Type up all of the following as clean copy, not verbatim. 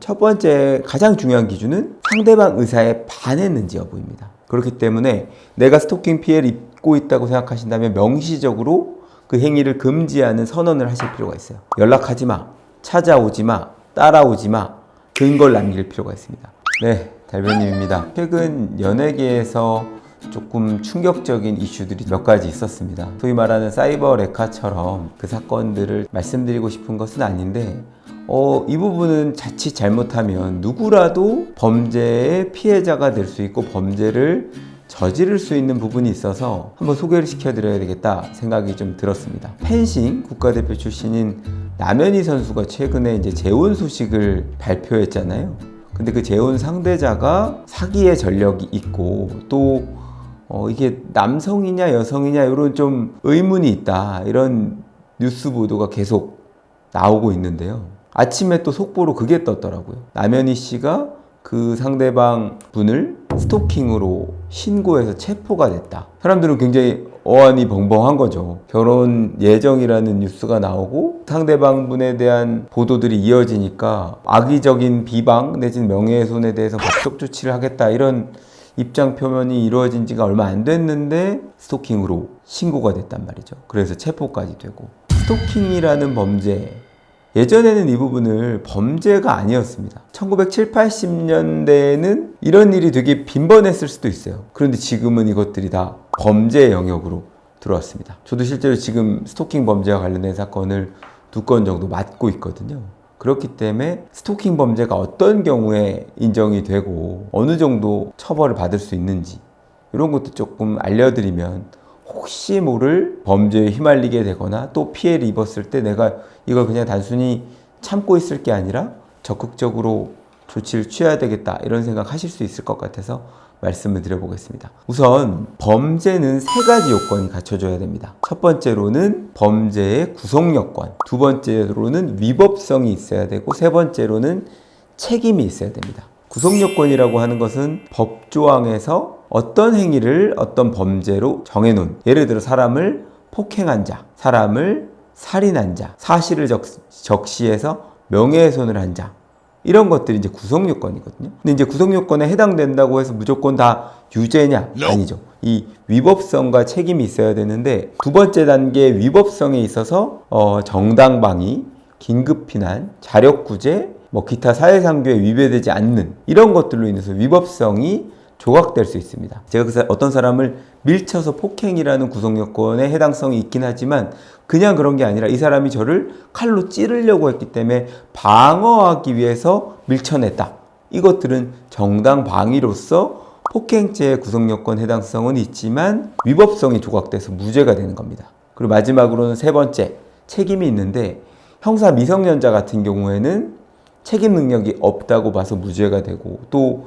첫 번째 가장 중요한 기준은 상대방 의사에 반했는지 여부입니다. 그렇기 때문에 내가 스토킹 피해를 입고 있다고 생각하신다면 명시적으로 그 행위를 금지하는 선언을 하실 필요가 있어요. 연락하지 마, 찾아오지 마, 따라오지 마, 근거를 남길 필요가 있습니다. 네, 달변님입니다. 최근 연예계에서 조금 충격적인 이슈들이 몇 가지 있었습니다. 소위 말하는 사이버 레카처럼 그 사건들을 말씀드리고 싶은 것은 아닌데 이 부분은 자칫 잘못하면 누구라도 범죄의 피해자가 될 수 있고 범죄를 저지를 수 있는 부분이 있어서 한번 소개를 시켜드려야 되겠다 생각이 좀 들었습니다. 펜싱 국가대표 출신인 남현희 선수가 최근에 이제 재혼 소식을 발표했잖아요. 근데 그 재혼 상대자가 사기의 전력이 있고 또 이게 남성이냐 여성이냐 이런 좀 의문이 있다, 이런 뉴스 보도가 계속 나오고 있는데요. 아침에 또 속보로 그게 떴더라고요. 남현희 씨가 그 상대방 분을 스토킹으로 신고해서 체포가 됐다. 사람들은 굉장히 어안이 벙벙한 거죠. 결혼 예정이라는 뉴스가 나오고 상대방 분에 대한 보도들이 이어지니까 악의적인 비방 내지는 명예훼손에 대해서 법적 조치를 하겠다, 이런 입장 표명이 이루어진 지가 얼마 안 됐는데 스토킹으로 신고가 됐단 말이죠. 그래서 체포까지 되고, 스토킹이라는 범죄, 예전에는 이 부분을 범죄가 아니었습니다. 1970, 80년대에는 이런 일이 되게 빈번했을 수도 있어요. 그런데 지금은 이것들이 다 범죄 영역으로 들어왔습니다. 저도 실제로 지금 스토킹 범죄와 관련된 사건을 2건 정도 맡고 있거든요. 그렇기 때문에 스토킹 범죄가 어떤 경우에 인정이 되고 어느 정도 처벌을 받을 수 있는지 이런 것도 조금 알려드리면 혹시 모를 범죄에 휘말리게 되거나 또 피해를 입었을 때 내가 이걸 그냥 단순히 참고 있을 게 아니라 적극적으로 조치를 취해야 되겠다, 이런 생각 하실 수 있을 것 같아서 말씀을 드려보겠습니다. 우선 범죄는 3가지 요건이 갖춰져야 됩니다. 첫 번째로는 범죄의 구속 여건, 두 번째로는 위법성이 있어야 되고, 세 번째로는 책임이 있어야 됩니다. 구속 요건이라고 하는 것은 법조항에서 어떤 행위를 어떤 범죄로 정해놓은, 예를 들어 사람을 폭행한 자, 사람을 살인한 자, 사실을 적시해서 명예훼손을 한 자, 이런 것들이 이제 구속 요건이거든요. 근데 이제 구속 요건에 해당된다고 해서 무조건 다 유죄냐? 아니죠. 이 위법성과 책임이 있어야 되는데, 두 번째 단계 위법성에 있어서 정당방위, 긴급피난, 자력구제, 기타 사회상규에 위배되지 않는 이런 것들로 인해서 위법성이 조각될 수 있습니다. 제가 어떤 사람을 밀쳐서 폭행이라는 구속 요건에 해당성이 있긴 하지만 그냥 그런 게 아니라 이 사람이 저를 칼로 찌르려고 했기 때문에 방어하기 위해서 밀쳐냈다. 이것들은 정당 방위로서 폭행죄의 구속 요건 해당성은 있지만 위법성이 조각돼서 무죄가 되는 겁니다. 그리고 마지막으로는 세 번째, 책임이 있는데 형사 미성년자 같은 경우에는 책임 능력이 없다고 봐서 무죄가 되고, 또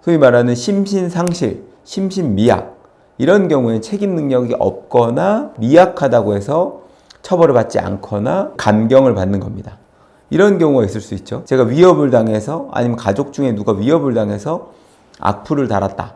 소위 말하는 심신상실, 심신미약, 이런 경우에는 책임 능력이 없거나 미약하다고 해서 처벌을 받지 않거나 감경을 받는 겁니다. 이런 경우가 있을 수 있죠. 제가 위협을 당해서, 아니면 가족 중에 누가 위협을 당해서 악플을 달았다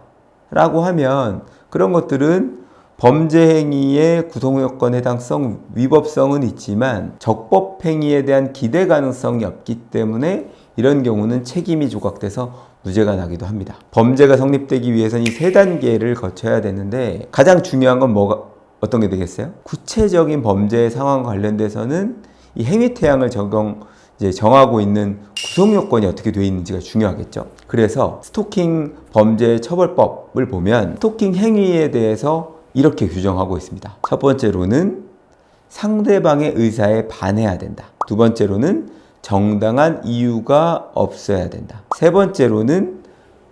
라고 하면 그런 것들은 범죄 행위의 구속요건 해당성, 위법성은 있지만 적법 행위에 대한 기대 가능성이 없기 때문에 이런 경우는 책임이 조각돼서 무죄가 나기도 합니다. 범죄가 성립되기 위해서는 이 3단계를 거쳐야 되는데, 가장 중요한 건 어떤 게 되겠어요? 구체적인 범죄 상황과 관련돼서는 이 행위태양을 정하고 있는 구속요건이 어떻게 되어 있는지가 중요하겠죠. 그래서 스토킹 범죄 처벌법을 보면 스토킹 행위에 대해서 이렇게 규정하고 있습니다. 첫 번째로는 상대방의 의사에 반해야 된다. 두 번째로는 정당한 이유가 없어야 된다. 세 번째로는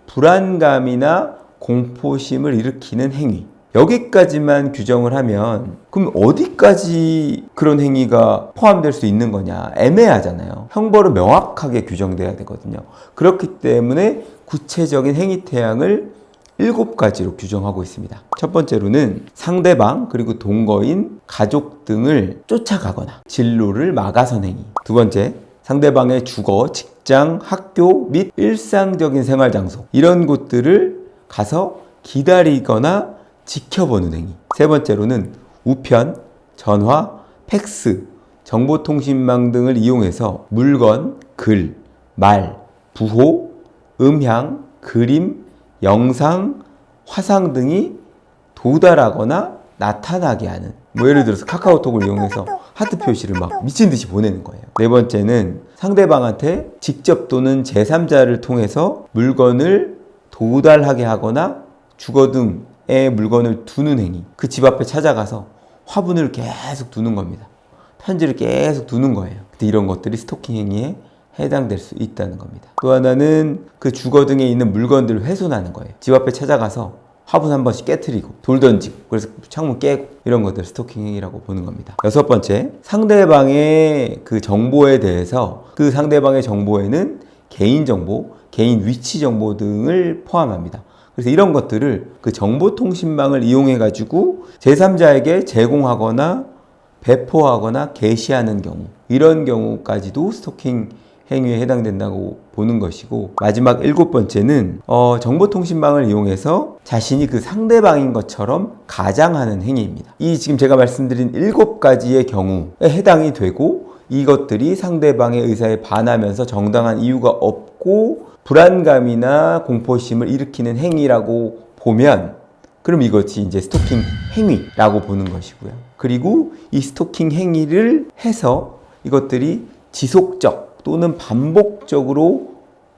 불안감이나 공포심을 일으키는 행위. 여기까지만 규정을 하면 그럼 어디까지 그런 행위가 포함될 수 있는 거냐, 애매하잖아요. 형벌은 명확하게 규정돼야 되거든요. 그렇기 때문에 구체적인 행위 태양을 7가지로 규정하고 있습니다. 첫 번째로는 상대방 그리고 동거인, 가족 등을 쫓아가거나 진로를 막아선 행위. 두 번째, 상대방의 주거, 직장, 학교 및 일상적인 생활 장소, 이런 곳들을 가서 기다리거나 지켜보는 행위. 세 번째로는 우편, 전화, 팩스, 정보통신망 등을 이용해서 물건, 글, 말, 부호, 음향, 그림, 영상, 화상 등이 도달하거나 나타나게 하는, 뭐 예를 들어서 카카오톡을 이용해서 하트 표시를 막 미친 듯이 보내는 거예요. 네 번째는 상대방한테 직접 또는 제3자를 통해서 물건을 도달하게 하거나 주거 등의 물건을 두는 행위. 그 집 앞에 찾아가서 화분을 계속 두는 겁니다. 편지를 계속 두는 거예요. 근데 이런 것들이 스토킹 행위에 해당될 수 있다는 겁니다. 또 하나는 그 주거 등에 있는 물건들을 훼손하는 거예요. 집 앞에 찾아가서 화분 한 번씩 깨트리고 돌 던지고 그래서 창문 깨고 이런 것들 스토킹 행위라고 보는 겁니다. 여섯 번째, 상대방의 그 정보에 대해서 그 상대방의 정보에는 개인정보, 개인 위치 정보 등을 포함합니다. 그래서 이런 것들을 그 정보통신망을 이용해 가지고 제3자에게 제공하거나 배포하거나 게시하는 경우, 이런 경우까지도 스토킹 행위에 해당된다고 보는 것이고, 마지막 일곱 번째는 정보통신망을 이용해서 자신이 그 상대방인 것처럼 가장하는 행위입니다. 이 지금 제가 말씀드린 7가지의 경우에 해당이 되고, 이것들이 상대방의 의사에 반하면서 정당한 이유가 없고 불안감이나 공포심을 일으키는 행위라고 보면, 그럼 이것이 이제 스토킹 행위라고 보는 것이고요. 그리고 이 스토킹 행위를 해서 이것들이 지속적 또는 반복적으로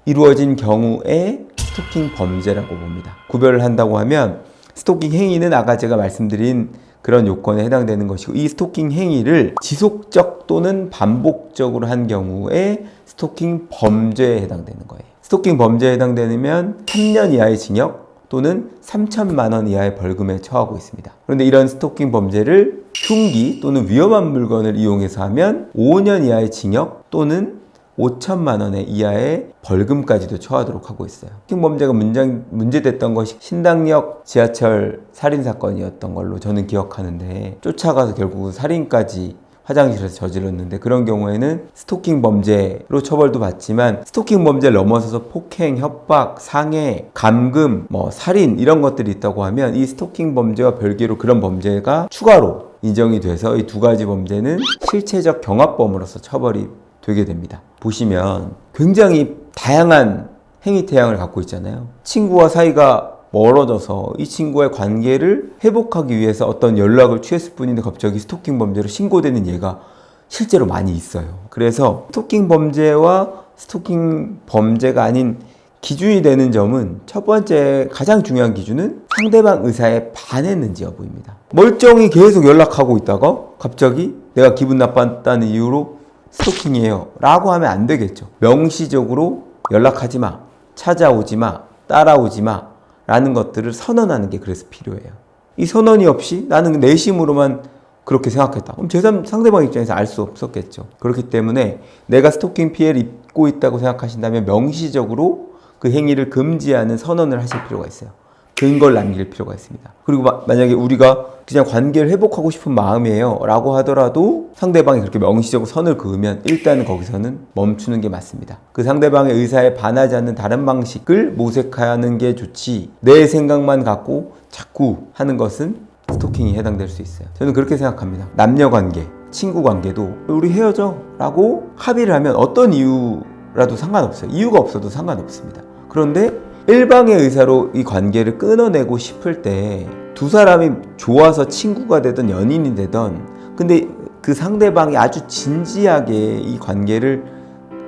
이루어진 경우에 스토킹 범죄라고 봅니다. 구별을 한다고 하면 스토킹 행위는 아까 제가 말씀드린 그런 요건에 해당되는 것이고, 이 스토킹 행위를 지속적 또는 반복적으로 한 경우에 스토킹 범죄에 해당되는 거예요. 스토킹 범죄에 해당되면 3년 이하의 징역 또는 3천만 원 이하의 벌금에 처하고 있습니다. 그런데 이런 스토킹 범죄를 흉기 또는 위험한 물건을 이용해서 하면 5년 이하의 징역 또는 5천만 원 이하의 벌금까지도 처하도록 하고 있어요. 스토킹 범죄가 문제됐던 것이 신당역 지하철 살인사건이었던 걸로 저는 기억하는데, 쫓아가서 결국 살인까지 화장실에서 저질렀는데, 그런 경우에는 스토킹 범죄로 처벌도 받지만 스토킹 범죄를 넘어서서 폭행, 협박, 상해, 감금, 살인 이런 것들이 있다고 하면 이 스토킹 범죄와 별개로 그런 범죄가 추가로 인정이 돼서 이 두 가지 범죄는 실체적 경합범으로서 처벌이 되게 됩니다. 보시면 굉장히 다양한 행위 태양을 갖고 있잖아요. 친구와 사이가 멀어져서 이 친구와의 관계를 회복하기 위해서 어떤 연락을 취했을 뿐인데 갑자기 스토킹 범죄로 신고되는 예가 실제로 많이 있어요. 그래서 스토킹 범죄와 스토킹 범죄가 아닌 기준이 되는 점은, 첫 번째 가장 중요한 기준은 상대방 의사에 반했는지 여부입니다. 멀쩡히 계속 연락하고 있다가 갑자기 내가 기분 나빴다는 이유로 스토킹이에요 라고 하면 안 되겠죠. 명시적으로 연락하지 마, 찾아오지 마, 따라오지 마 라는 것들을 선언하는 게 그래서 필요해요. 이 선언이 없이 나는 내심으로만 그렇게 생각했다. 그럼 상대방 입장에서 알 수 없었겠죠. 그렇기 때문에 내가 스토킹 피해를 입고 있다고 생각하신다면 명시적으로 그 행위를 금지하는 선언을 하실 필요가 있어요. 근거를 남길 필요가 있습니다. 그리고 만약에 우리가 그냥 관계를 회복하고 싶은 마음이에요 라고 하더라도 상대방이 그렇게 명시적으로 선을 그으면 일단은 거기서는 멈추는 게 맞습니다. 그 상대방의 의사에 반하지 않는 다른 방식을 모색하는 게 좋지, 내 생각만 갖고 자꾸 하는 것은 스토킹이 해당될 수 있어요. 저는 그렇게 생각합니다. 남녀관계, 친구관계도 우리 헤어져 라고 합의를 하면 어떤 이유라도 상관없어요. 이유가 없어도 상관없습니다. 그런데 일방의 의사로 이 관계를 끊어내고 싶을 때 두 사람이 좋아서 친구가 되든 연인이 되든, 근데 그 상대방이 아주 진지하게 이 관계를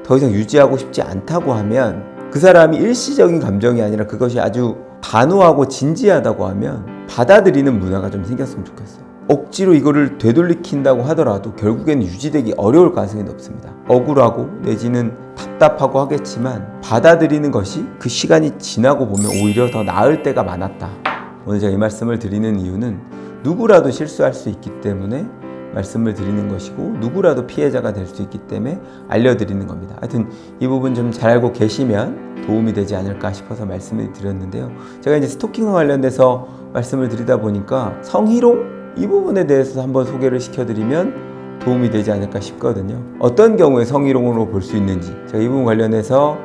더 이상 유지하고 싶지 않다고 하면, 그 사람이 일시적인 감정이 아니라 그것이 아주 단호하고 진지하다고 하면 받아들이는 문화가 좀 생겼으면 좋겠어요. 억지로 이거를 되돌리킨다고 하더라도 결국에는 유지되기 어려울 가능성이 높습니다. 억울하고 내지는 답답하고 하겠지만 받아들이는 것이 그 시간이 지나고 보면 오히려 더 나을 때가 많았다. 오늘 제가 이 말씀을 드리는 이유는 누구라도 실수할 수 있기 때문에 말씀을 드리는 것이고, 누구라도 피해자가 될 수 있기 때문에 알려드리는 겁니다. 하여튼 이 부분 좀 잘 알고 계시면 도움이 되지 않을까 싶어서 말씀을 드렸는데요. 제가 이제 스토킹과 관련돼서 말씀을 드리다 보니까 성희롱 이 부분에 대해서 한번 소개를 시켜드리면 도움이 되지 않을까 싶거든요. 어떤 경우에 성희롱으로 볼 수 있는지, 제가 이 부분 관련해서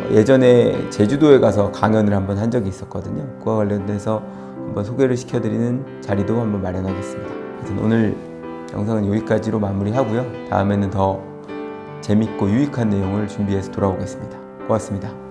예전에 제주도에 가서 강연을 한번 한 적이 있었거든요. 그와 관련돼서 한번 소개를 시켜드리는 자리도 한번 마련하겠습니다. 하여튼 오늘 영상은 여기까지로 마무리하고요. 다음에는 더 재밌고 유익한 내용을 준비해서 돌아오겠습니다. 고맙습니다.